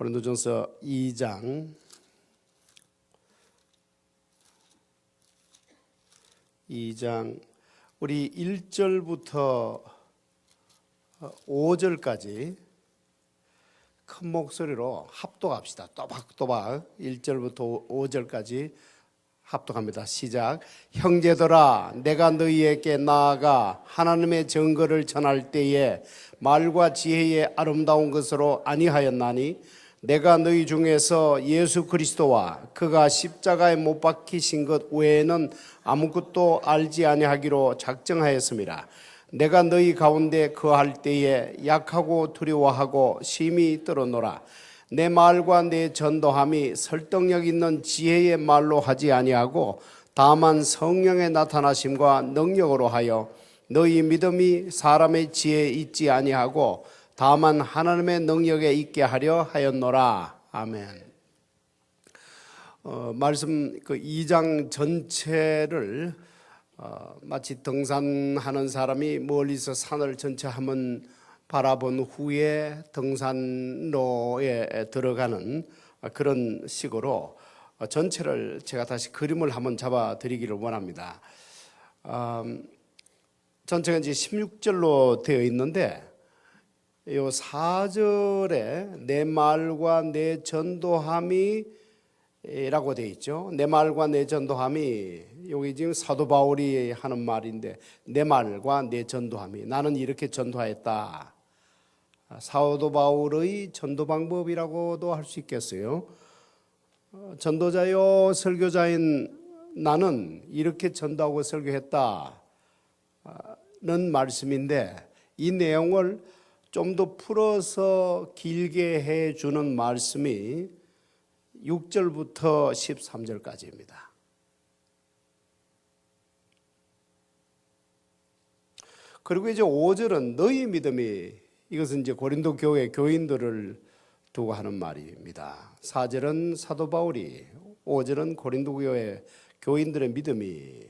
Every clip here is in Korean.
고린도전서 2장 2장 우리 1절부터 5절까지 큰 목소리로 합독합시다. 또박또박 1절부터 5절까지 합독합니다. 시작. 형제들아, 내가 너희에게 나아가 하나님의 증거를 전할 때에 말과 지혜의 아름다운 것으로 아니하였나니 내가 너희 중에서 예수 그리스도와 그가 십자가에 못 박히신 것 외에는 아무것도 알지 아니하기로 작정하였습니다. 내가 너희 가운데 거할 때에 약하고 두려워하고 심히 떨어노라. 내 말과 내 전도함이 설득력 있는 지혜의 말로 하지 아니하고 다만 성령의 나타나심과 능력으로 하여 너희 믿음이 사람의 지혜에 있지 아니하고 다만 하나님의 능력에 있게 하려 하였노라. 아멘. 말씀 그 2장 전체를 마치 등산하는 사람이 멀리서 산을 전체 한번 바라본 후에 등산로에 들어가는 그런 식으로 전체를 제가 다시 그림을 한번 잡아 드리기를 원합니다. 전체가 이제 16절로 되어 있는데 이 4절에 내 말과 내 전도함이 라고 되어 있죠. 내 말과 내 전도함이 여기 지금 사도 바울이 하는 말인데 내 말과 내 전도함이 나는 이렇게 전도하였다. 사도 바울의 전도 방법이라고도 할 수 있겠어요. 전도자요 설교자인 나는 이렇게 전도하고 설교했다는 말씀인데 이 내용을 좀 더 풀어서 길게 해주는 말씀이 6절부터 13절까지입니다. 그리고 이제 5절은 너희 믿음이, 이것은 이제 고린도 교회 교인들을 두고 하는 말입니다. 4절은 사도 바울이, 5절은 고린도 교회 교인들의 믿음이,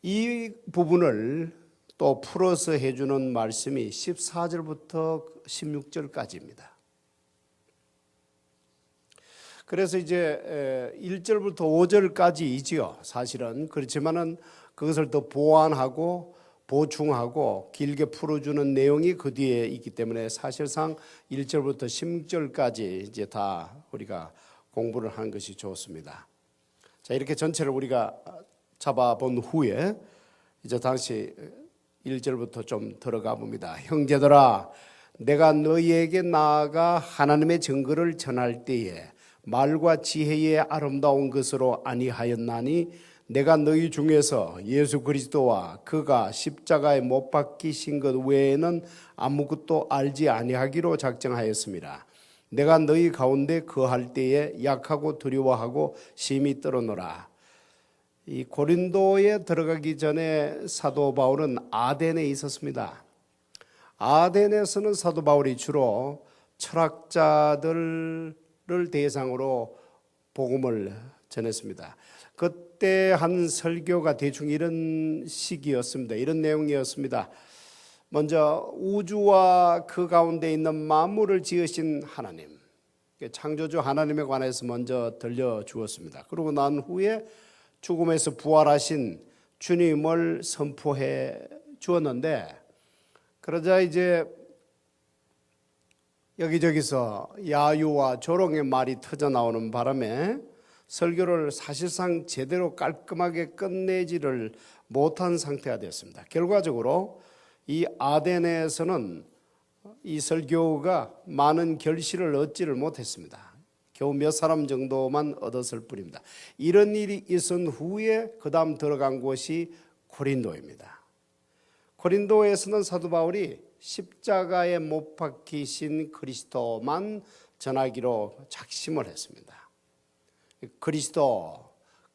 이 부분을 또 풀어서 해주는 말씀이 14절부터 16절까지입니다. 그래서 이제 1절부터 5절까지이지요. 사실은 그렇지만은 그것을 더 보완하고 보충하고 길게 풀어주는 내용이 그 뒤에 있기 때문에 사실상 1절부터 16절까지 이제 다 우리가 공부를 하는 것이 좋습니다. 자, 이렇게 전체를 우리가 잡아본 후에 이제 다시 1절부터 좀 들어가 봅니다. 형제들아, 내가 너희에게 나아가 하나님의 증거를 전할 때에 말과 지혜의 아름다운 것으로 아니하였나니 내가 너희 중에서 예수 그리스도와 그가 십자가에 못 박히신 것 외에는 아무것도 알지 아니하기로 작정하였습니다. 내가 너희 가운데 거할 때에 약하고 두려워하고 심히 떨어노라. 이 고린도에 들어가기 전에 사도 바울은 아덴에 있었습니다. 아덴에서는 사도 바울이 주로 철학자들을 대상으로 복음을 전했습니다. 그때 한 설교가 대충 이런 식이었습니다. 이런 내용이었습니다. 먼저 우주와 그 가운데 있는 만물을 지으신 하나님, 창조주 하나님에 관해서 먼저 들려주었습니다. 그러고 난 후에 죽음에서 부활하신 주님을 선포해 주었는데, 그러자 이제 여기저기서 야유와 조롱의 말이 터져 나오는 바람에 설교를 사실상 제대로 깔끔하게 끝내지를 못한 상태가 되었습니다. 결과적으로 이 아덴에서는 이 설교가 많은 결실을 얻지를 못했습니다. 겨우 몇 사람 정도만 얻었을 뿐입니다. 이런 일이 있은 후에 그 다음 들어간 곳이 고린도입니다. 고린도에서는 사도 바울이 십자가에 못 박히신 그리스도만 전하기로 작심을 했습니다.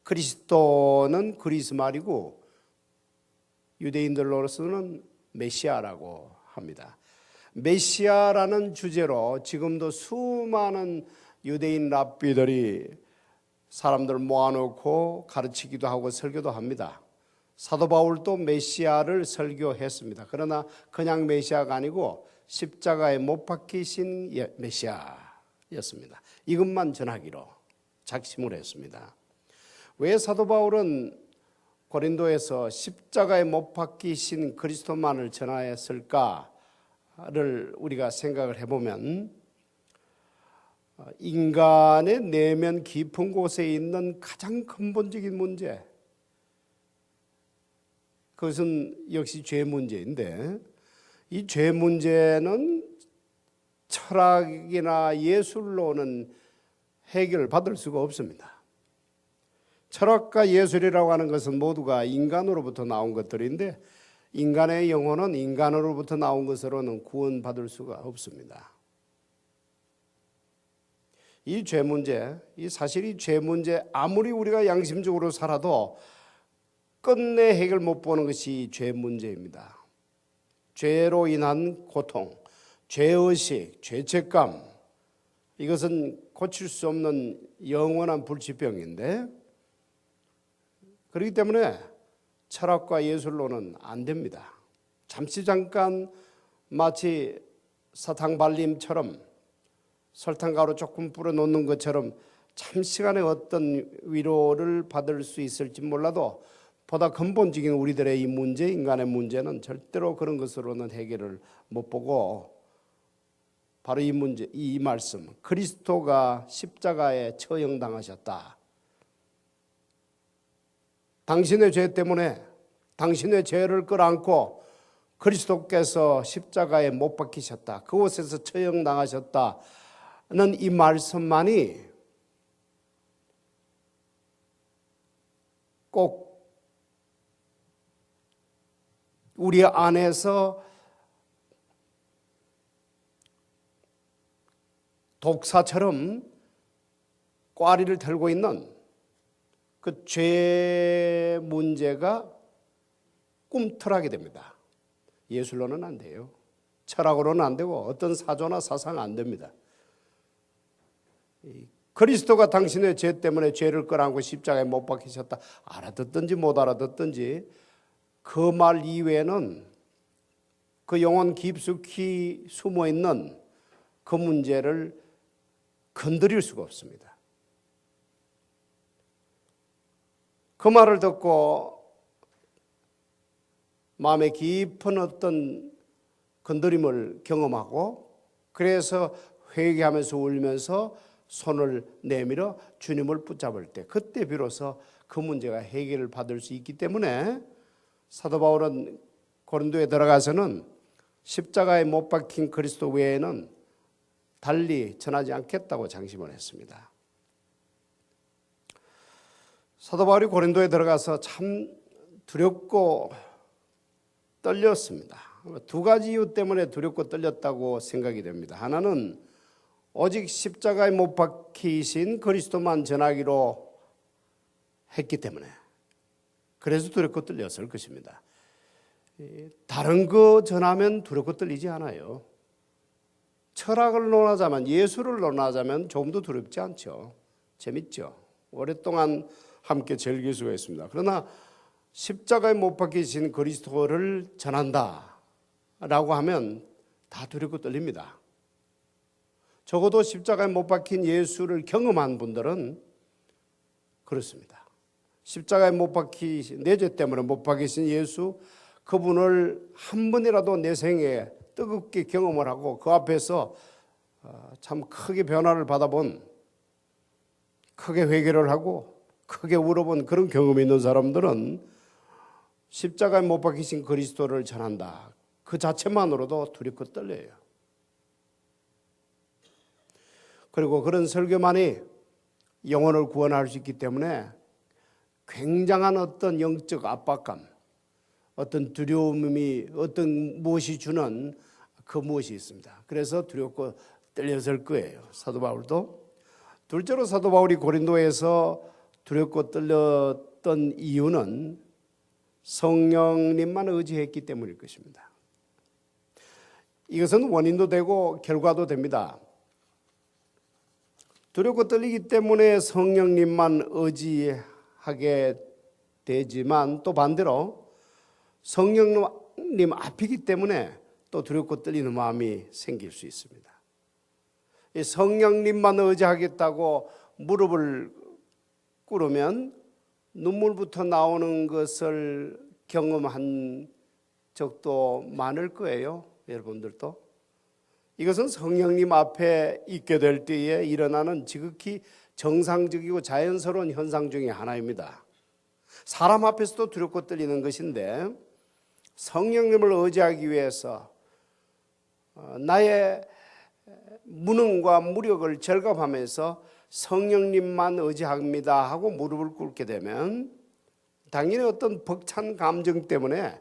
그리스도는 그리스 말이고 유대인들로서는 메시아라고 합니다. 메시아라는 주제로 지금도 수많은 유대인 랍비들이 사람들 모아놓고 가르치기도 하고 설교도 합니다. 사도 바울도 메시아를 설교했습니다. 그러나 그냥 메시아가 아니고 십자가에 못 박히신 메시아, 였습니다. 이것만 전하기로 작심을 했습니다. 왜 사도 바울은 고린도에서 십자가에 못 박히신 그리스도만을 전하였을까를 우리가 생각을 해보면 인간의 내면 깊은 곳에 있는 가장 근본적인 문제, 그것은 역시 죄 문제인데, 이 죄 문제는 철학이나 예술로는 해결받을 수가 없습니다. 철학과 예술이라고 하는 것은 모두가 인간으로부터 나온 것들인데, 인간의 영혼은 인간으로부터 나온 것으로는 구원받을 수가 없습니다. 이 죄 문제, 사실 이 죄 문제, 아무리 우리가 양심적으로 살아도 끝내 해결 못 보는 것이 죄 문제입니다. 죄로 인한 고통, 죄의식, 죄책감, 이것은 고칠 수 없는 영원한 불치병인데, 그렇기 때문에 철학과 예술로는 안 됩니다. 잠깐 마치 사탕 발림처럼 설탕가루 조금 뿌려 놓는 것처럼 잠시간에 어떤 위로를 받을 수 있을지 몰라도 보다 근본적인 우리들의 이 문제, 인간의 문제는 절대로 그런 것으로는 해결을 못 보고, 바로 이 문제, 이 말씀, 그리스도가 십자가에 처형당하셨다. 당신의 죄 때문에 당신의 죄를 끌어안고 그리스도께서 십자가에 못 박히셨다. 그곳에서 처형당하셨다는 이 말씀만이 꼭 우리 안에서 독사처럼 꽈리를 들고 있는 그 죄 문제가 꿈틀하게 됩니다. 예술로는 안 돼요. 철학으로는 안 되고 어떤 사조나 사상 안 됩니다. 그리스도가 당신의 죄 때문에 죄를 끌어안고 십자가에 못 박히셨다. 알아듣든지 못 알아듣든지 그 말 이외에는 그 영혼 깊숙이 숨어있는 그 문제를 건드릴 수가 없습니다. 그 말을 듣고 마음에 깊은 어떤 건드림을 경험하고, 그래서 회개하면서 울면서 손을 내밀어 주님을 붙잡을 때, 그때 비로소 그 문제가 해결을 받을 수 있기 때문에 사도 바울은 고린도에 들어가서는 십자가에 못 박힌 그리스도 외에는 달리 전하지 않겠다고 장심을 했습니다. 사도 바울이 고린도에 들어가서 참 두렵고 떨렸습니다. 두 가지 이유 때문에 두렵고 떨렸다고 생각이 됩니다. 하나는 오직 십자가에 못 박히신 그리스도만 전하기로 했기 때문에, 그래서 두렵고 떨렸을 것입니다. 다른 거 전하면 두렵고 떨리지 않아요. 철학을 논하자면, 예술을 논하자면 조금 더 두렵지 않죠. 재밌죠. 오랫동안 함께 즐길 수가 있습니다. 그러나 십자가에 못 박히신 그리스도를 전한다라고 하면 다 두렵고 떨립니다. 적어도 십자가에 못 박힌 예수를 경험한 분들은 그렇습니다. 십자가에 못 박히신, 내 죄 때문에 못 박히신 예수, 그분을 한 번이라도 내 생에 뜨겁게 경험을 하고 그 앞에서 참 크게 변화를 받아본, 크게 회개를 하고 크게 울어본 그런 경험이 있는 사람들은 십자가에 못 박히신 그리스도를 전한다, 그 자체만으로도 두렵고 떨려요. 그리고 그런 설교만이 영혼을 구원할 수 있기 때문에 굉장한 어떤 영적 압박감, 어떤 두려움이, 어떤 무엇이 주는 그 무엇이 있습니다. 그래서 두렵고 떨렸을 거예요, 사도 바울도. 둘째로 사도 바울이 고린도에서 두렵고 떨렸던 이유는 성령님만 의지했기 때문일 것입니다. 이것은 원인도 되고 결과도 됩니다. 두렵고 떨리기 때문에 성령님만 의지하게 되지만, 또 반대로 성령님 앞이기 때문에 또 두렵고 떨리는 마음이 생길 수 있습니다. 이 성령님만 의지하겠다고 무릎을 꿇으면 눈물부터 나오는 것을 경험한 적도 많을 거예요. 여러분들도. 이것은 성령님 앞에 있게 될 때에 일어나는 지극히 정상적이고 자연스러운 현상 중에 하나입니다. 사람 앞에서도 두렵고 떨리는 것인데 성령님을 의지하기 위해서 나의 무능과 무력을 절감하면서 성령님만 의지합니다 하고 무릎을 꿇게 되면 당연히 어떤 벅찬 감정 때문에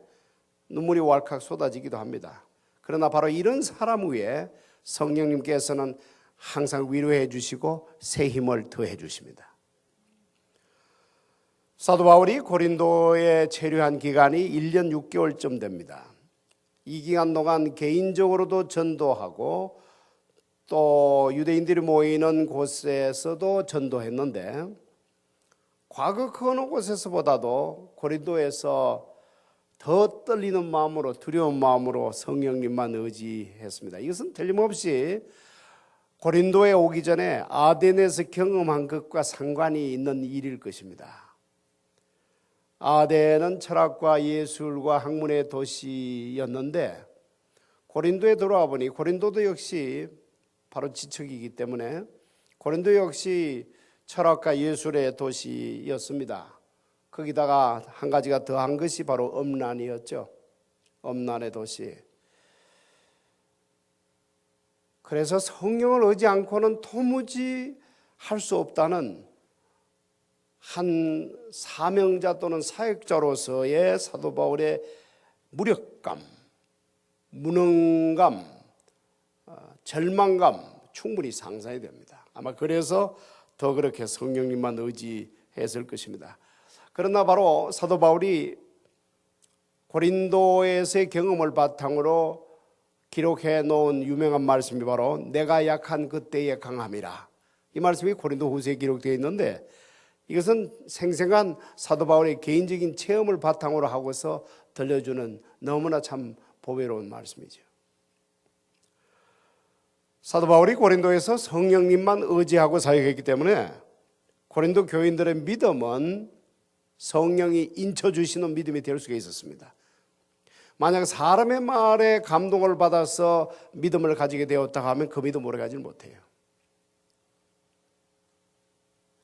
눈물이 왈칵 쏟아지기도 합니다. 그러나 바로 이런 사람 위에 성령님께서는 항상 위로해 주시고 새 힘을 더해 주십니다. 사도 바울이 고린도에 체류한 기간이 1년 6개월쯤 됩니다. 이 기간 동안 개인적으로도 전도하고 또 유대인들이 모이는 곳에서도 전도했는데 과거 그 어느 곳에서보다도 고린도에서 더 떨리는 마음으로 두려운 마음으로 성령님만 의지했습니다. 이것은 틀림없이 고린도에 오기 전에 아덴에서 경험한 것과 상관이 있는 일일 것입니다. 아덴은 철학과 예술과 학문의 도시였는데 고린도에 들어와 보니 고린도도 역시 바로 지척이기 때문에 고린도 역시 철학과 예술의 도시였습니다. 거기다가 한 가지가 더한 것이 바로 음란이었죠. 음란의 도시. 그래서 성령을 의지 않고는 도무지 할 수 없다는 한 사명자 또는 사역자로서의 사도 바울의 무력감, 무능감, 절망감 충분히 상상이 됩니다. 아마 그래서 더 그렇게 성령님만 의지했을 것입니다. 그러나 바로 사도 바울이 고린도에서의 경험을 바탕으로 기록해 놓은 유명한 말씀이 바로 내가 약한 그때의 강함이라. 이 말씀이 고린도 후서에 기록되어 있는데 이것은 생생한 사도 바울의 개인적인 체험을 바탕으로 하고서 들려주는 너무나 참 보배로운 말씀이죠. 사도 바울이 고린도에서 성령님만 의지하고 사역했기 때문에 고린도 교인들의 믿음은 성령이 인쳐주시는 믿음이 될 수가 있었습니다. 만약 사람의 말에 감동을 받아서 믿음을 가지게 되었다 하면 그 믿음 오래 가지는 못해요.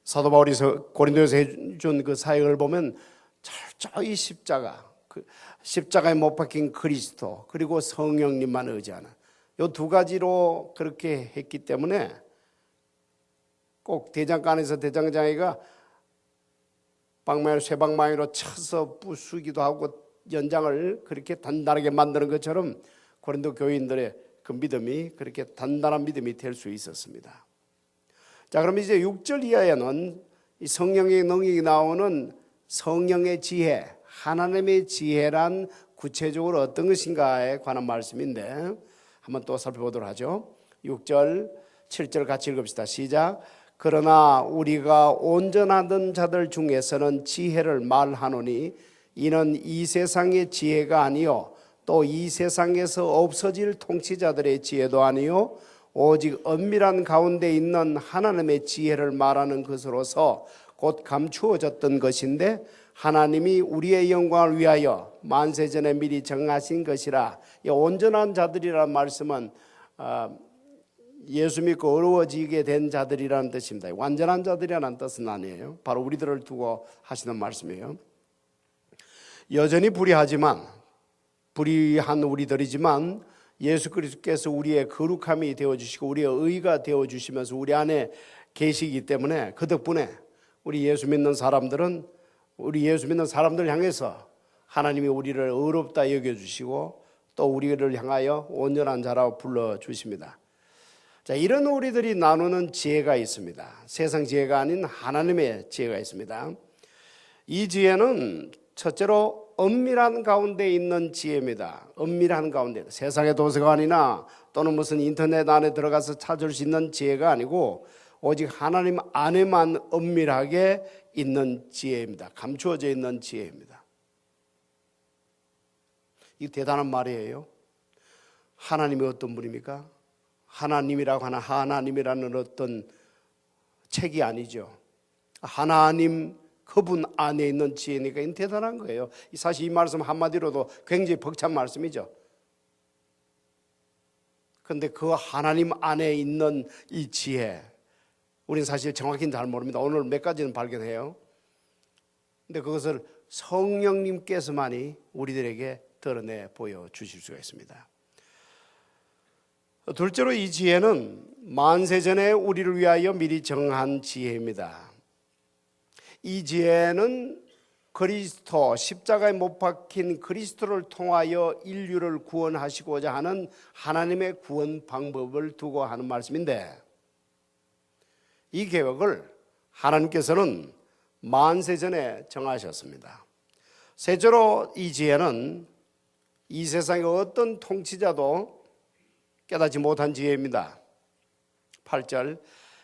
사도 바울이 고린도에서 해준 그 사역을 보면 철저히 십자가에 못 박힌 그리스도 그리고 성령님만 의지하는 이 두 가지로 그렇게 했기 때문에 꼭 대장간에서 대장장이가 쇠방망이로 쳐서 부수기도 하고 연장을 그렇게 단단하게 만드는 것처럼 고린도 교인들의 그 믿음이 그렇게 단단한 믿음이 될 수 있었습니다. 자, 그럼 이제 6절 이하에는 이 성령의 능력이 나오는 성령의 지혜, 하나님의 지혜란 구체적으로 어떤 것인가에 관한 말씀인데 한번 또 살펴보도록 하죠. 6절, 7절 같이 읽읍시다. 시작. 그러나 우리가 온전하던 자들 중에서는 지혜를 말하노니 이는 이 세상의 지혜가 아니요 또 이 세상에서 없어질 통치자들의 지혜도 아니요 오직 엄밀한 가운데 있는 하나님의 지혜를 말하는 것으로서 곧 감추어졌던 것인데 하나님이 우리의 영광을 위하여 만세전에 미리 정하신 것이라. 이 온전한 자들이라는 말씀은 예수 믿고 어려워지게 된 자들이라는 뜻입니다. 완전한 자들이라는 뜻은 아니에요. 바로 우리들을 두고 하시는 말씀이에요. 여전히 불의한 우리들이지만 예수 그리스도께서 우리의 거룩함이 되어주시고 우리의 의가 되어주시면서 우리 안에 계시기 때문에 그 덕분에 우리 예수 믿는 사람들을 향해서 하나님이 우리를 의롭다 여겨주시고 또 우리를 향하여 온전한 자라고 불러주십니다. 자, 이런 우리들이 나누는 지혜가 있습니다. 세상 지혜가 아닌 하나님의 지혜가 있습니다. 이 지혜는 첫째로 엄밀한 가운데 있는 지혜입니다. 엄밀한 가운데, 세상의 도서관이나 또는 무슨 인터넷 안에 들어가서 찾을 수 있는 지혜가 아니고 오직 하나님 안에만 엄밀하게 있는 지혜입니다. 감추어져 있는 지혜입니다. 이 대단한 말이에요. 하나님이 어떤 분입니까? 하나님이라고 하는 하나님이라는 어떤 책이 아니죠. 하나님 그분 안에 있는 지혜니까 이건 대단한 거예요. 사실 이 말씀 한마디로도 굉장히 벅찬 말씀이죠. 그런데 그 하나님 안에 있는 이 지혜, 우리는 사실 정확히는 잘 모릅니다. 오늘 몇 가지는 발견해요. 근데 그것을 성령님께서만이 우리들에게 드러내 보여주실 수가 있습니다. 둘째로 이 지혜는 만세전에 우리를 위하여 미리 정한 지혜입니다. 이 지혜는 그리스도, 십자가에 못 박힌 그리스도를 통하여 인류를 구원하시고자 하는 하나님의 구원 방법을 두고 하는 말씀인데, 이 계획을 하나님께서는 만세전에 정하셨습니다. 셋째로 이 지혜는 이 세상의 어떤 통치자도 깨닫지 못한 지혜입니다. 8절,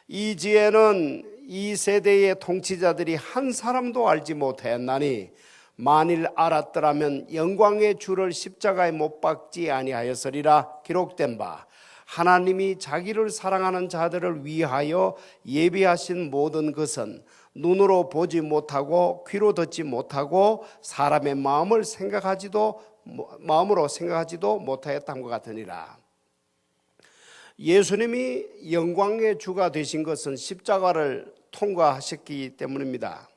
이 지혜는 이 세대의 통치자들이 한 사람도 알지 못하였나니 만일 알았더라면 영광의 주를 십자가에 못 박지 아니하였으리라. 기록된 바 하나님이 자기를 사랑하는 자들을 위하여 예비하신 모든 것은 눈으로 보지 못하고 귀로 듣지 못하고 사람의 마음으로 생각하지도 못하였던 것 같으니라. 예수님이 영광의 주가 되신 것은 십자가를 통과하셨기 때문입니다.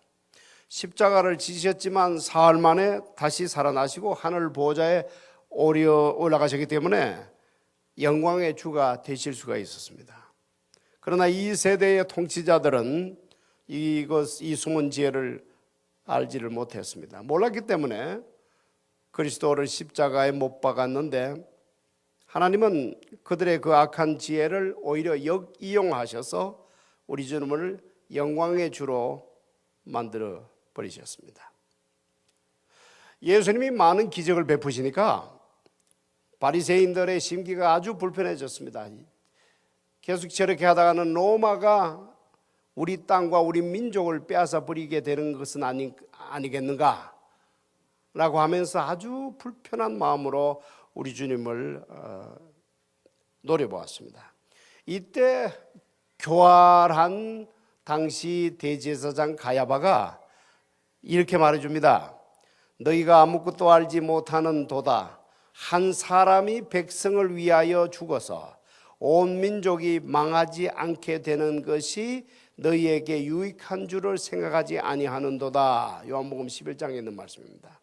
십자가를 지셨지만 사흘 만에 다시 살아나시고 하늘 보좌에 올라가셨기 때문에 영광의 주가 되실 수가 있었습니다. 그러나 이 세대의 통치자들은 이 숨은 지혜를 알지를 못했습니다. 몰랐기 때문에 그리스도를 십자가에 못 박았는데, 하나님은 그들의 그 악한 지혜를 오히려 이용하셔서 우리 주님을 영광의 주로 만들어 버리셨습니다. 예수님이 많은 기적을 베푸시니까 바리새인들의 심기가 아주 불편해졌습니다. 계속 저렇게 하다가는 로마가 우리 땅과 우리 민족을 빼앗아 버리게 되는 것은 아니겠는가 라고 하면서 아주 불편한 마음으로 우리 주님을 노려보았습니다. 이때 교활한 당시 대제사장 가야바가 이렇게 말해줍니다. 너희가 아무것도 알지 못하는 도다. 한 사람이 백성을 위하여 죽어서 온 민족이 망하지 않게 되는 것이 너희에게 유익한 줄을 생각하지 아니하는도다. 요한복음 11장에 있는 말씀입니다.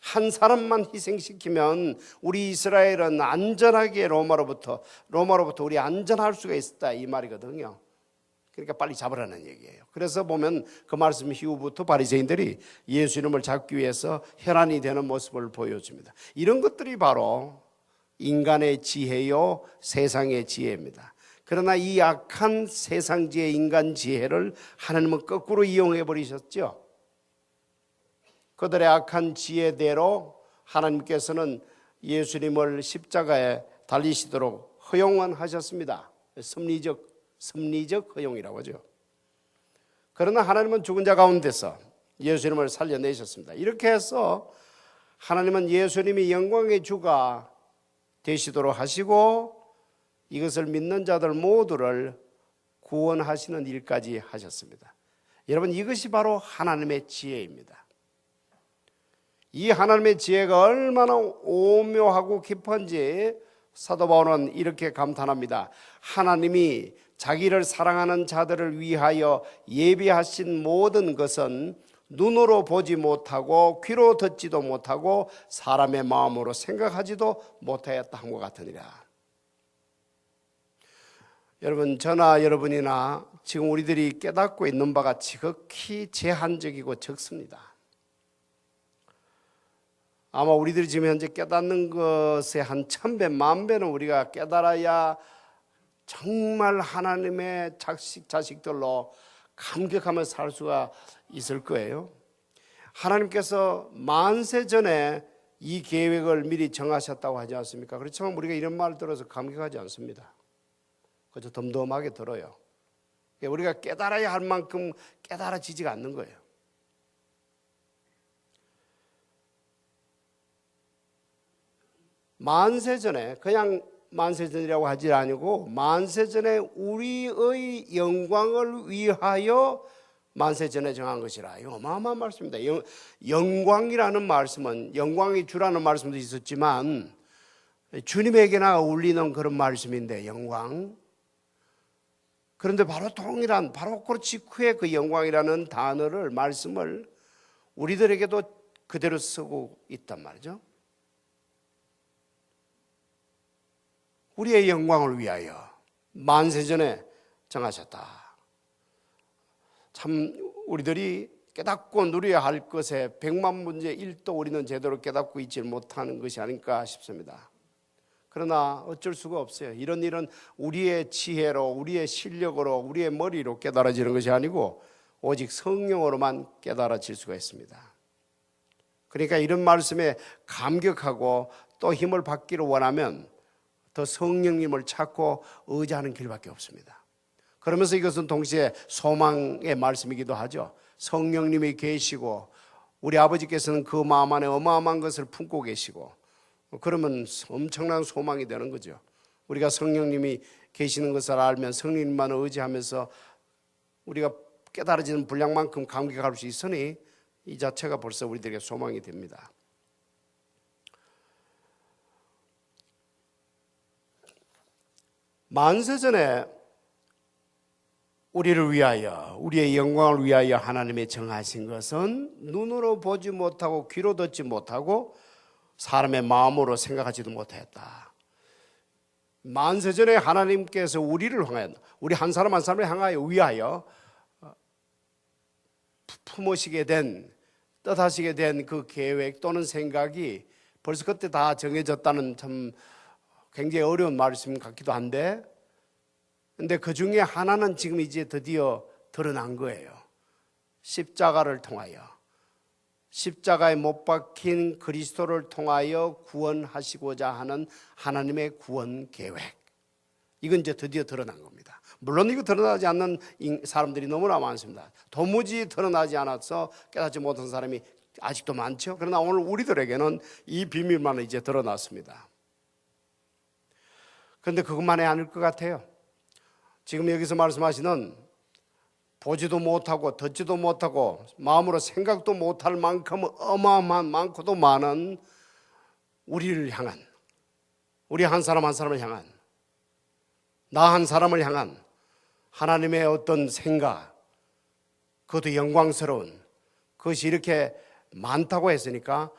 한 사람만 희생시키면 우리 이스라엘은 안전하게 로마로부터 우리 안전할 수가 있다, 이 말이거든요. 그러니까 빨리 잡으라는 얘기예요. 그래서 보면 그 말씀 이후부터 바리새인들이 예수님을 잡기 위해서 혈안이 되는 모습을 보여줍니다. 이런 것들이 바로 인간의 지혜요 세상의 지혜입니다. 그러나 이 악한 세상 지혜, 인간 지혜를 하나님은 거꾸로 이용해 버리셨죠. 그들의 악한 지혜대로 하나님께서는 예수님을 십자가에 달리시도록 허용은 하셨습니다. 섭리적 허용이라고 하죠. 그러나 하나님은 죽은 자 가운데서 예수님을 살려내셨습니다. 이렇게 해서 하나님은 예수님이 영광의 주가 되시도록 하시고 이것을 믿는 자들 모두를 구원하시는 일까지 하셨습니다. 여러분, 이것이 바로 하나님의 지혜입니다. 이 하나님의 지혜가 얼마나 오묘하고 깊은지 사도 바울은 이렇게 감탄합니다. 하나님이 자기를 사랑하는 자들을 위하여 예비하신 모든 것은 눈으로 보지 못하고 귀로 듣지도 못하고 사람의 마음으로 생각하지도 못하였다 한 것 같으니라. 여러분, 저나 여러분이나 지금 우리들이 깨닫고 있는 바가 지극히 제한적이고 적습니다. 아마 우리들이 지금 현재 깨닫는 것의 한 1000배, 10,000배는 우리가 깨달아야 정말 하나님의 자식들로 감격하며 살 수가 있을 거예요. 하나님께서 만세 전에 이 계획을 미리 정하셨다고 하지 않습니까? 그렇지만 우리가 이런 말을 들어서 감격하지 않습니다. 그저 덤덤하게 들어요. 우리가 깨달아야 할 만큼 깨달아지지가 않는 거예요. 만세 전에 그냥 만세전이라고 하지 아니고 만세전에 우리의 영광을 위하여 만세전에 정한 것이라. 이거 어마어마한 말씀입니다. 영광이라는 말씀은 영광이 주라는 말씀도 있었지만 주님에게나 울리는 그런 말씀인데 영광. 그런데 바로 동일한 바로 그 직후에 그 영광이라는 단어를 말씀을 우리들에게도 그대로 쓰고 있단 말이죠. 우리의 영광을 위하여 만세전에 정하셨다. 참 우리들이 깨닫고 누려야 할 것에 100만 문제 1도 우리는 제대로 깨닫고 있지 못하는 것이 아닐까 싶습니다. 그러나 어쩔 수가 없어요. 이런 일은 우리의 지혜로 우리의 실력으로 우리의 머리로 깨달아지는 것이 아니고 오직 성령으로만 깨달아질 수가 있습니다. 그러니까 이런 말씀에 감격하고 또 힘을 받기를 원하면 더 성령님을 찾고 의지하는 길밖에 없습니다. 그러면서 이것은 동시에 소망의 말씀이기도 하죠. 성령님이 계시고 우리 아버지께서는 그 마음 안에 어마어마한 것을 품고 계시고 그러면 엄청난 소망이 되는 거죠. 우리가 성령님이 계시는 것을 알면 성령님만 의지하면서 우리가 깨달아지는 분량만큼 감격할 수 있으니 이 자체가 벌써 우리들에게 소망이 됩니다. 만세전에 우리를 위하여 우리의 영광을 위하여 하나님이 정하신 것은 눈으로 보지 못하고 귀로 듣지 못하고 사람의 마음으로 생각하지도 못했다. 만세전에 하나님께서 우리를 향하여 우리 한 사람 한 사람을 향하여 위하여 품으시게 된 뜻하시게 된 그 계획 또는 생각이 벌써 그때 다 정해졌다는 참 굉장히 어려운 말씀 같기도 한데 근데 그 중에 하나는 지금 이제 드디어 드러난 거예요. 십자가를 통하여 십자가에 못 박힌 그리스도를 통하여 구원하시고자 하는 하나님의 구원 계획. 이건 이제 드디어 드러난 겁니다. 물론 이거 드러나지 않는 사람들이 너무나 많습니다. 도무지 드러나지 않아서 깨닫지 못한 사람이 아직도 많죠. 그러나 오늘 우리들에게는 이 비밀만 이제 드러났습니다. 그런데 그것만이 아닐 것 같아요. 지금 여기서 말씀하시는 보지도 못하고 듣지도 못하고 마음으로 생각도 못할 만큼 어마어마한 많고도 많은 우리를 향한 우리 한 사람 한 사람을 향한 나 한 사람을 향한 하나님의 어떤 생각 그것도 영광스러운 그것이 이렇게 많다고 했으니까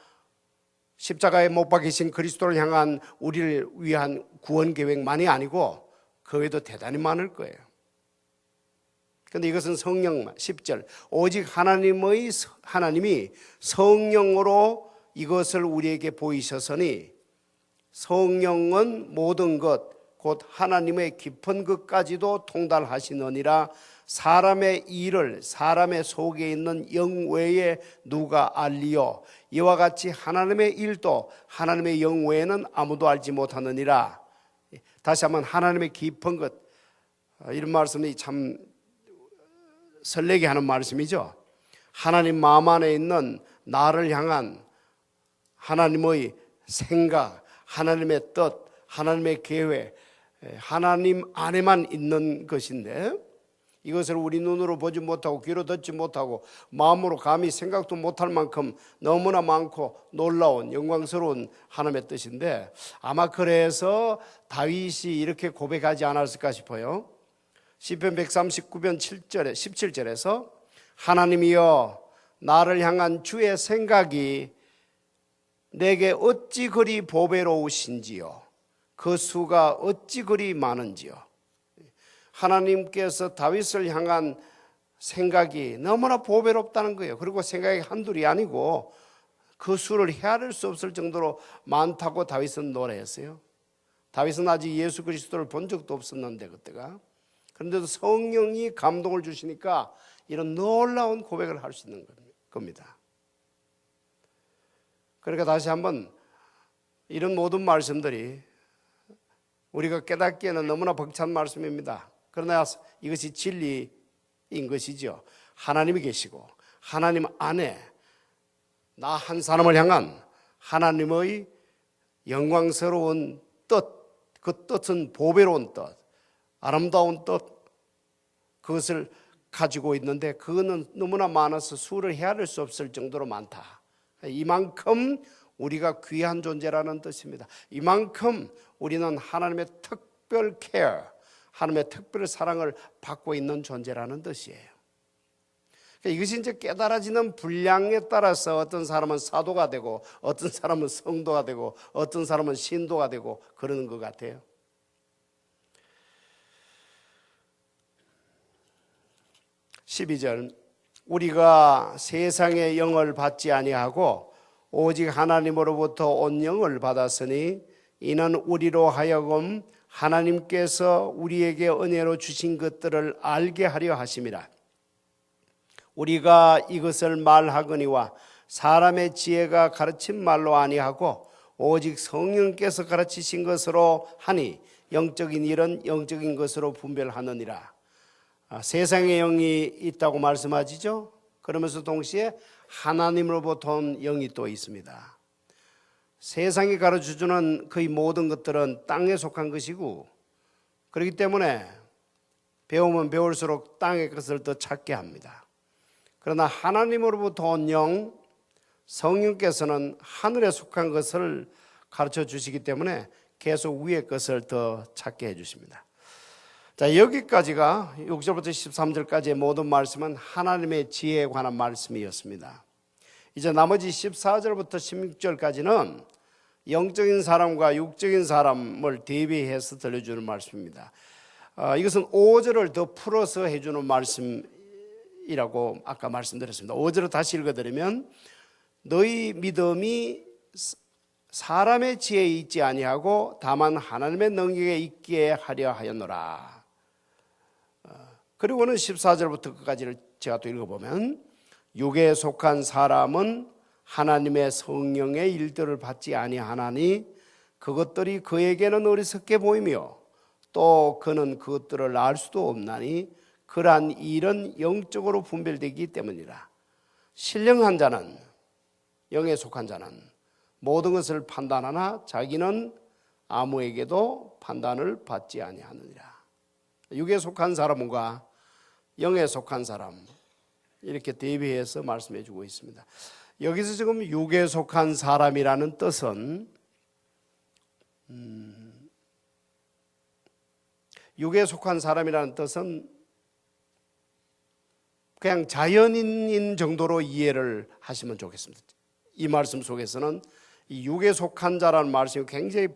십자가에 못 박히신 그리스도를 향한 우리를 위한 구원 계획만이 아니고 그 외에도 대단히 많을 거예요. 그런데 이것은 성령 10절 오직 하나님이 성령으로 이것을 우리에게 보이셨으니 성령은 모든 것 곧 하나님의 깊은 것까지도 통달하시느니라. 사람의 일을 사람의 속에 있는 영 외에 누가 알리요 이와 같이 하나님의 일도 하나님의 영 외에는 아무도 알지 못하느니라. 다시 한번 하나님의 깊은 것 이런 말씀이 참 설레게 하는 말씀이죠. 하나님 마음 안에 있는 나를 향한 하나님의 생각, 하나님의 뜻, 하나님의 계획, 하나님 안에만 있는 것인데 이것을 우리 눈으로 보지 못하고 귀로 듣지 못하고 마음으로 감히 생각도 못할 만큼 너무나 많고 놀라운 영광스러운 하나님의 뜻인데 아마 그래서 다윗이 이렇게 고백하지 않았을까 싶어요. 시편 139편 7절에 17절에서 하나님이여 나를 향한 주의 생각이 내게 어찌 그리 보배로우신지요 그 수가 어찌 그리 많은지요. 하나님께서 다윗을 향한 생각이 너무나 보배롭다는 거예요. 그리고 생각이 한둘이 아니고 그 수를 헤아릴 수 없을 정도로 많다고 다윗은 노래했어요. 다윗은 아직 예수 그리스도를 본 적도 없었는데 그때가 그런데도 성령이 감동을 주시니까 이런 놀라운 고백을 할 수 있는 겁니다. 그러니까 다시 한번 이런 모든 말씀들이 우리가 깨닫기에는 너무나 벅찬 말씀입니다. 그러나 이것이 진리인 것이죠. 하나님이 계시고 하나님 안에 나 한 사람을 향한 하나님의 영광스러운 뜻, 그 뜻은 보배로운 뜻, 아름다운 뜻, 그것을 가지고 있는데 그거는 너무나 많아서 수를 헤아릴 수 없을 정도로 많다. 이만큼 우리가 귀한 존재라는 뜻입니다. 이만큼 우리는 하나님의 특별 케어, 하나님의 특별 사랑을 받고 있는 존재라는 뜻이에요. 이것이 이제 깨달아지는 분량에 따라서 어떤 사람은 사도가 되고 어떤 사람은 성도가 되고 어떤 사람은 신도가 되고 그러는 것 같아요. 12절, 우리가 세상의 영을 받지 아니하고 오직 하나님으로부터 온 영을 받았으니 이는 우리로 하여금 하나님께서 우리에게 은혜로 주신 것들을 알게 하려 하심이라. 우리가 이것을 말하거니와 사람의 지혜가 가르친 말로 아니하고 오직 성령께서 가르치신 것으로 하니 영적인 일은 영적인 것으로 분별하느니라. 세상의 영이 있다고 말씀하시죠. 그러면서 동시에 하나님으로부터 온 영이 또 있습니다. 세상이 가르쳐주는 거의 모든 것들은 땅에 속한 것이고 그렇기 때문에 배우면 배울수록 땅의 것을 더 찾게 합니다. 그러나 하나님으로부터 온 영, 성령께서는 하늘에 속한 것을 가르쳐 주시기 때문에 계속 위의 것을 더 찾게 해주십니다. 자, 여기까지가 6절부터 13절까지의 모든 말씀은 하나님의 지혜에 관한 말씀이었습니다. 이제 나머지 14절부터 16절까지는 영적인 사람과 육적인 사람을 대비해서 들려주는 말씀입니다. 이것은 5절을 더 풀어서 해주는 말씀이라고 아까 말씀드렸습니다. 5절을 다시 읽어드리면 너희 믿음이 사람의 지혜에 있지 아니하고 다만 하나님의 능력에 있게 하려 하였노라. 그리고는 14절부터 끝까지를 제가 또 읽어보면 육에 속한 사람은 하나님의 성령의 일들을 받지 아니하나니 그것들이 그에게는 어리석게 보이며 또 그는 그것들을 알 수도 없나니 그러한 일은 영적으로 분별되기 때문이라. 신령한 자는, 영에 속한 자는 모든 것을 판단하나 자기는 아무에게도 판단을 받지 아니하느니라. 육에 속한 사람과 영에 속한 사람, 이렇게 대비해서 말씀해 주고 있습니다. 여기서 지금 육에 속한 사람이라는 뜻은 육에 속한 사람이라는 뜻은 그냥 자연인인 정도로 이해를 하시면 좋겠습니다. 이 말씀 속에서는 이 육에 속한 자라는 말씀이 굉장히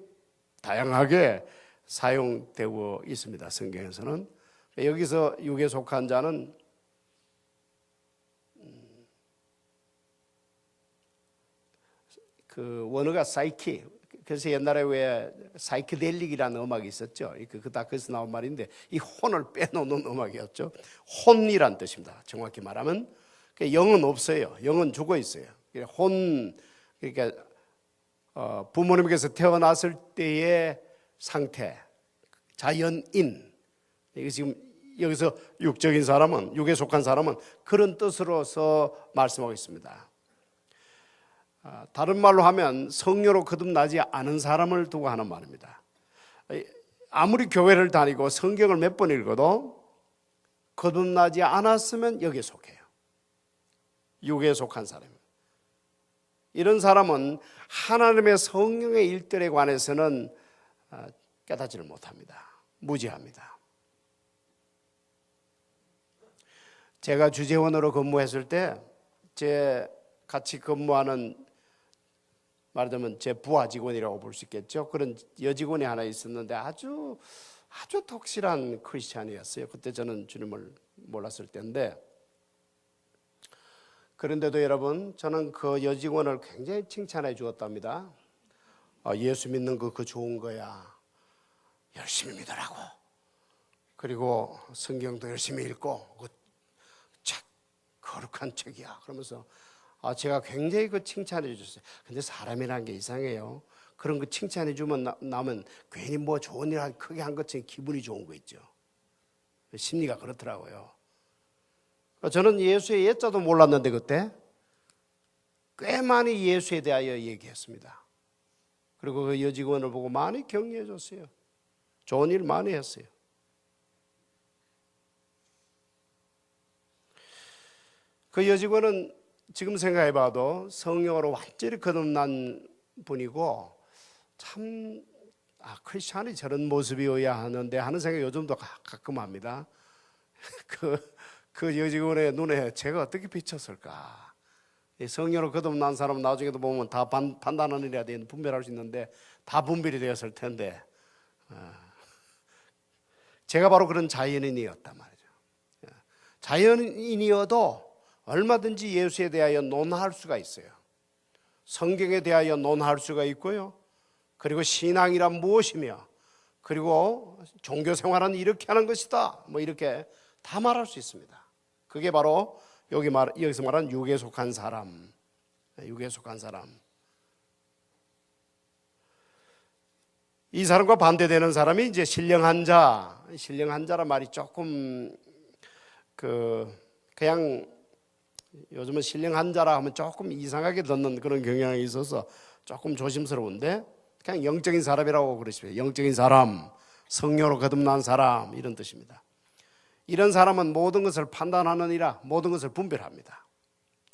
다양하게 사용되고 있습니다. 성경에서는. 여기서 육에 속한 자는 그 원어가 사이키. 그래서 옛날에 왜 사이키델릭이라는 음악이 있었죠. 그 다 거기서 나온 말인데 이 혼을 빼놓는 음악이었죠. 혼이란 뜻입니다. 정확히 말하면 영은 없어요. 영은 죽어 있어요. 혼, 그러니까 부모님께서 태어났을 때의 상태, 자연인. 이게 지금 여기서 육적인 사람은, 육에 속한 사람은 그런 뜻으로서 말씀하고 있습니다. 다른 말로 하면 성녀로 거듭나지 않은 사람을 두고 하는 말입니다. 아무리 교회를 다니고 성경을 몇 번 읽어도 거듭나지 않았으면 여기에 속해요. 육에 속한 사람입니다. 이런 사람은 하나님의 성령의 일들에 관해서는 깨닫지를 못합니다. 무지합니다. 제가 주재원으로 근무했을 때 제 같이 근무하는 말하자면 제 부하 직원이라고 볼 수 있겠죠. 그런 여직원이 하나 있었는데 아주 독실한 크리스찬이었어요. 그때 저는 주님을 몰랐을 때인데, 그런데도 여러분 저는 그 여직원을 굉장히 칭찬해 주었답니다. 예수 믿는 거 그거 좋은 거야. 열심히 믿으라고. 그리고 성경도 열심히 읽고 그 책 거룩한 책이야. 그러면서 제가 굉장히 그 칭찬해 주셨어요. 근데 사람이라는 게 이상해요. 그런 거 칭찬해 주면 나면 괜히 뭐 좋은 일 크게 한 것처럼 기분이 좋은 거 있죠. 심리가 그렇더라고요. 저는 예수의 예자도 몰랐는데 그때 꽤 많이 예수에 대하여 얘기했습니다. 그리고 그 여직원을 보고 많이 격려해 줬어요. 좋은 일 많이 했어요. 그 여직원은 지금 생각해봐도 성령으로 완전히 거듭난 분이고 참 크리스찬이 저런 모습이어야 하는데 하는 생각 요즘도 가끔 합니다. 그 여직원의 눈에 제가 어떻게 비쳤을까. 성령으로 거듭난 사람은 나중에도 보면 다 판단하는 일에 대해 분별할 수 있는데 다 분별이 되었을 텐데 제가 바로 그런 자연인이었단 말이죠. 자연인이어도 얼마든지 예수에 대하여 논할 수가 있어요. 성경에 대하여 논할 수가 있고요. 그리고 신앙이란 무엇이며 그리고 종교생활은 이렇게 하는 것이다 뭐 이렇게 다 말할 수 있습니다. 그게 바로 여기서 말하는 육에 속한 사람. 육에 속한 사람. 이 사람과 반대되는 사람이 이제 신령한 자. 신령한 자란 말이 조금 그냥 요즘은 신령한 자라 하면 조금 이상하게 듣는 그런 경향이 있어서 조금 조심스러운데 그냥 영적인 사람이라고 그러시면 영적인 사람, 성령으로 거듭난 사람 이런 뜻입니다. 이런 사람은 모든 것을 판단하느니라 모든 것을 분별합니다.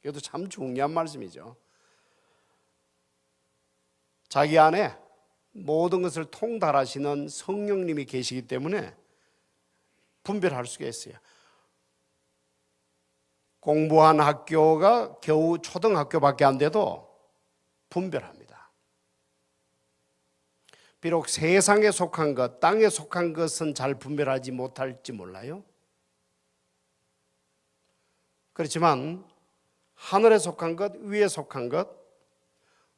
이것도 참 중요한 말씀이죠. 자기 안에 모든 것을 통달하시는 성령님이 계시기 때문에 분별할 수가 있어요. 공부한 학교가 겨우 초등학교밖에 안 돼도 분별합니다. 비록 세상에 속한 것, 땅에 속한 것은 잘 분별하지 못할지 몰라요. 그렇지만 하늘에 속한 것, 위에 속한 것,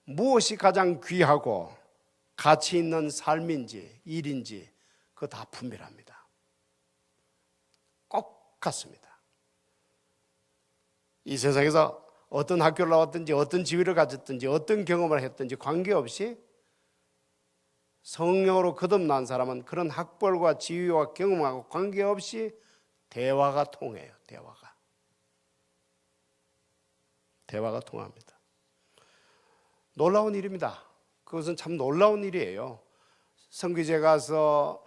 무엇이 가장 귀하고 가치 있는 삶인지 일인지 그거 다 분별합니다. 꼭 같습니다. 이 세상에서 어떤 학교를 나왔든지 어떤 지위를 가졌든지 어떤 경험을 했든지 관계없이 성령으로 거듭난 사람은 그런 학벌과 지위와 경험하고 관계없이 대화가 통해요. 대화가 통합니다. 놀라운 일입니다. 그것은 참 놀라운 일이에요. 선교지에 가서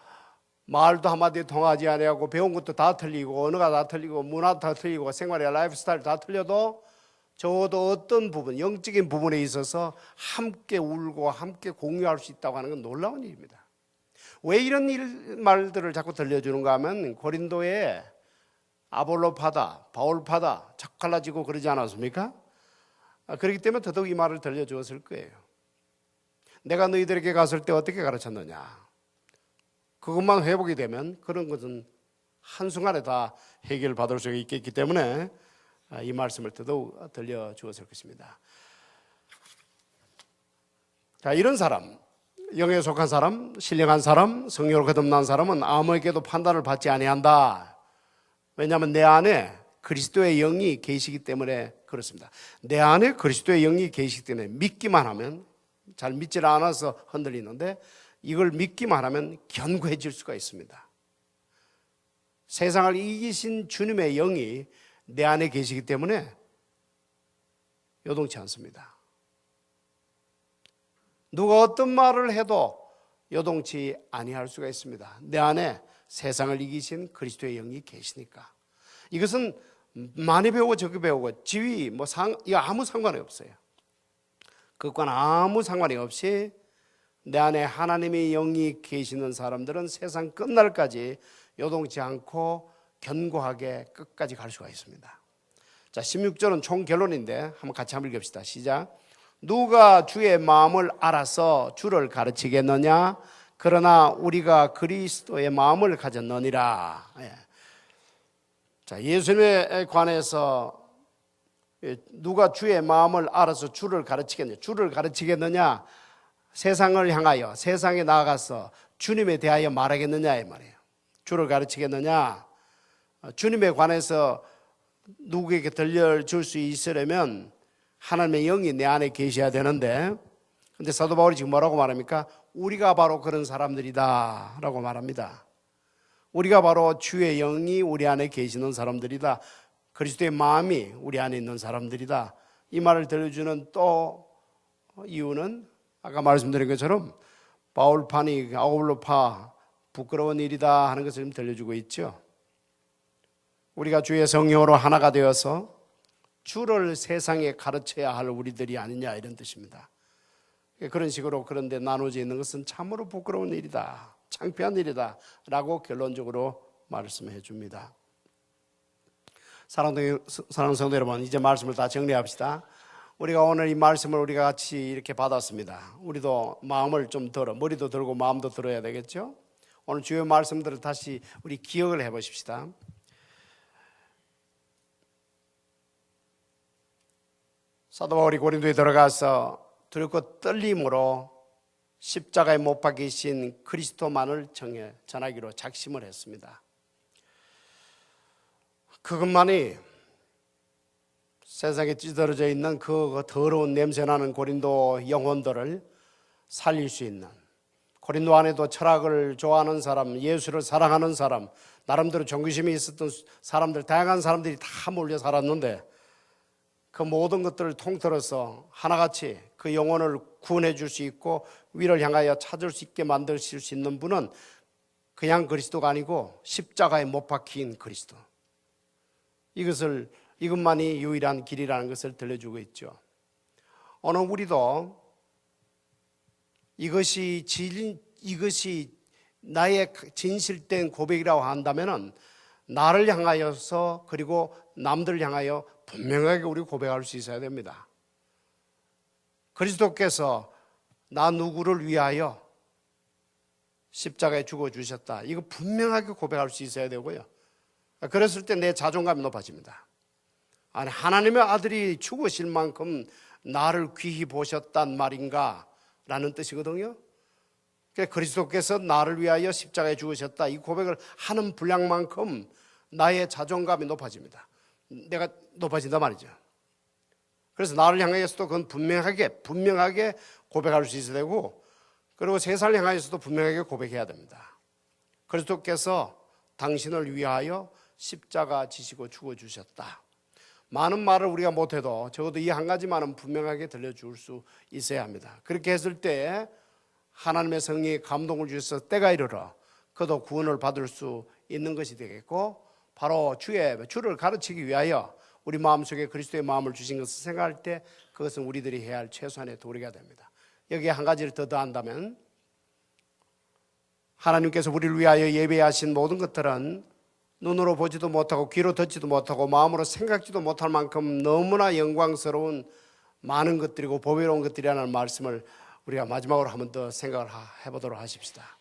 말도 한마디 통하지 아니하고 배운 것도 다 틀리고 언어가 다 틀리고 문화도 다 틀리고 생활의 라이프 스타일 다 틀려도 적어도 어떤 부분, 영적인 부분에 있어서 함께 울고 함께 공유할 수 있다고 하는 건 놀라운 일입니다. 왜 이런 말들을 자꾸 들려주는가 하면 고린도에 아볼로파다, 바울파다 척갈라지고 그러지 않았습니까? 그렇기 때문에 더더욱 이 말을 들려주었을 거예요. 내가 너희들에게 갔을 때 어떻게 가르쳤느냐. 그것만 회복이 되면 그런 것은 한순간에 다 해결받을 수 있겠기 때문에 이 말씀을 더더욱 들려주었을 것입니다. 자, 이런 사람, 영에 속한 사람, 신령한 사람, 성령으로 거듭난 사람은 아무에게도 판단을 받지 아니한다. 왜냐하면 내 안에 그리스도의 영이 계시기 때문에 그렇습니다. 내 안에 그리스도의 영이 계시기 때문에 믿기만 하면, 잘 믿질 않아서 흔들리는데 이걸 믿기만 하면 견고해질 수가 있습니다. 세상을 이기신 주님의 영이 내 안에 계시기 때문에 요동치 않습니다. 누가 어떤 말을 해도 요동치 아니할 수가 있습니다. 내 안에 세상을 이기신 그리스도의 영이 계시니까. 이것은 많이 배우고 적게 배우고 지위 이거 아무 상관이 없어요. 그것과는 아무 상관이 없이 내 안에 하나님의 영이 계시는 사람들은 세상 끝날까지 요동치 않고 견고하게 끝까지 갈 수가 있습니다. 자, 16절은 총 결론인데 한번 같이 한번 읽읍시다. 시작. 누가 주의 마음을 알아서 주를 가르치겠느냐? 그러나 우리가 그리스도의 마음을 가졌느니라. 자, 예수님에 관해서 누가 주의 마음을 알아서 주를 가르치겠느냐? 주를 가르치겠느냐? 세상을 향하여 세상에 나아가서 주님에 대하여 말하겠느냐 이 말이에요. 주를 가르치겠느냐? 주님에 관해서 누구에게 들려줄 수 있으려면 하나님의 영이 내 안에 계셔야 되는데, 근데 사도 바울이 지금 뭐라고 말합니까? 우리가 바로 그런 사람들이다 라고 말합니다. 우리가 바로 주의 영이 우리 안에 계시는 사람들이다. 그리스도의 마음이 우리 안에 있는 사람들이다. 이 말을 들려주는 또 이유는 아까 말씀드린 것처럼 바울파니 아볼로파 부끄러운 일이다 하는 것을 좀 들려주고 있죠. 우리가 주의 성령으로 하나가 되어서 주를 세상에 가르쳐야 할 우리들이 아니냐 이런 뜻입니다. 그런 식으로 그런데 나눠져 있는 것은 참으로 부끄러운 일이다, 창피한 일이다 라고 결론적으로 말씀해 줍니다. 사랑하는 성도 여러분, 이제 말씀을 다 정리합시다. 우리가 오늘 이 말씀을 우리가 같이 이렇게 받았습니다. 우리도 마음을 좀 들어, 머리도 들고 마음도 들어야 되겠죠. 오늘 주요 말씀들을 다시 우리 기억을 해보십시다. 사도 바울이 고린도에 들어가서 두렵고 떨림으로 십자가에 못 박히신 그리스도만을 전하기로 작심을 했습니다. 그것만이 세상에 찌들어져 있는 그 더러운 냄새나는 고린도 영혼들을 살릴 수 있는, 고린도 안에도 철학을 좋아하는 사람, 예수를 사랑하는 사람, 나름대로 종교심이 있었던 사람들, 다양한 사람들이 다 몰려 살았는데 그 모든 것들을 통틀어서 하나같이 그 영혼을 구원해 줄 수 있고 위를 향하여 찾을 수 있게 만드실 수 있는 분은 그냥 그리스도가 아니고 십자가에 못 박힌 그리스도. 이것만이 유일한 길이라는 것을 들려주고 있죠. 오늘 우리도 이것이 나의 진실된 고백이라고 한다면은 나를 향하여서 그리고 남들을 향하여 분명하게 우리 고백할 수 있어야 됩니다. 그리스도께서 나 누구를 위하여 십자가에 죽어주셨다, 이거 분명하게 고백할 수 있어야 되고요. 그랬을 때 내 자존감이 높아집니다. 아니, 하나님의 아들이 죽으실 만큼 나를 귀히 보셨단 말인가 라는 뜻이거든요. 그리스도께서 나를 위하여 십자가에 죽으셨다, 이 고백을 하는 분량만큼 나의 자존감이 높아집니다. 내가 높아진단 말이죠. 그래서 나를 향하여서도 그건 분명하게 고백할 수 있어야 되고, 그리고 세상을 향하여서도 분명하게 고백해야 됩니다. 그리스도께서 당신을 위하여 십자가 지시고 죽어주셨다. 많은 말을 우리가 못해도 적어도 이 한 가지만은 분명하게 들려줄 수 있어야 합니다. 그렇게 했을 때 하나님의 성령이 감동을 주셔서 때가 이르러 그도 구원을 받을 수 있는 것이 되겠고, 바로 주를 가르치기 위하여 우리 마음속에 그리스도의 마음을 주신 것을 생각할 때 그것은 우리들이 해야 할 최소한의 도리가 됩니다. 여기에 한 가지를 더 더한다면, 하나님께서 우리를 위하여 예배하신 모든 것들은 눈으로 보지도 못하고 귀로 듣지도 못하고 마음으로 생각지도 못할 만큼 너무나 영광스러운 많은 것들이고 보배로운 것들이라는 말씀을 우리가 마지막으로 한 번 더 생각을 해보도록 하십시다.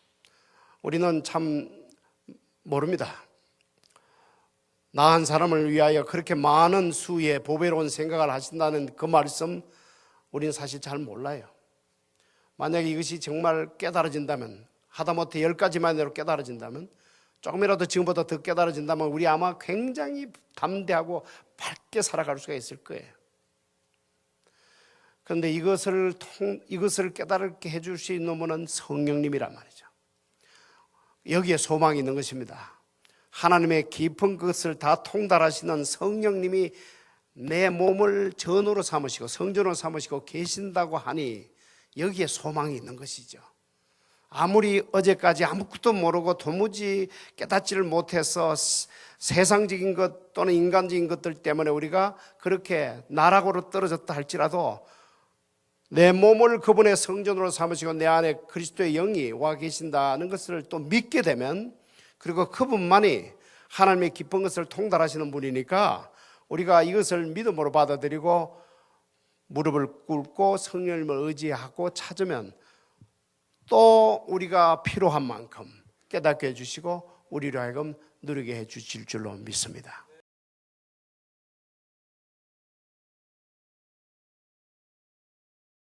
우리는 참 모릅니다. 나 한 사람을 위하여 그렇게 많은 수의 보배로운 생각을 하신다는 그 말씀, 우리는 사실 잘 몰라요. 만약에 이것이 정말 깨달아진다면, 하다못해 10가지만으로 깨달아진다면, 조금이라도 지금보다 더 깨달아진다면 우리 아마 굉장히 담대하고 밝게 살아갈 수가 있을 거예요. 그런데 이것을 깨달게 해줄 수 있는 분은 성령님이란 말이죠. 여기에 소망이 있는 것입니다. 하나님의 깊은 것을 다 통달하시는 성령님이 내 몸을 전으로 삼으시고 성전으로 삼으시고 계신다고 하니 여기에 소망이 있는 것이죠. 아무리 어제까지 아무것도 모르고 도무지 깨닫지를 못해서 세상적인 것 또는 인간적인 것들 때문에 우리가 그렇게 나락으로 떨어졌다 할지라도 내 몸을 그분의 성전으로 삼으시고 내 안에 그리스도의 영이 와 계신다는 것을 또 믿게 되면, 그리고 그분만이 하나님의 깊은 것을 통달하시는 분이니까 우리가 이것을 믿음으로 받아들이고 무릎을 꿇고 성령님을 의지하고 찾으면 또 우리가 필요한 만큼 깨닫게 해주시고 우리로 하여금 누리게 해주실 줄로 믿습니다.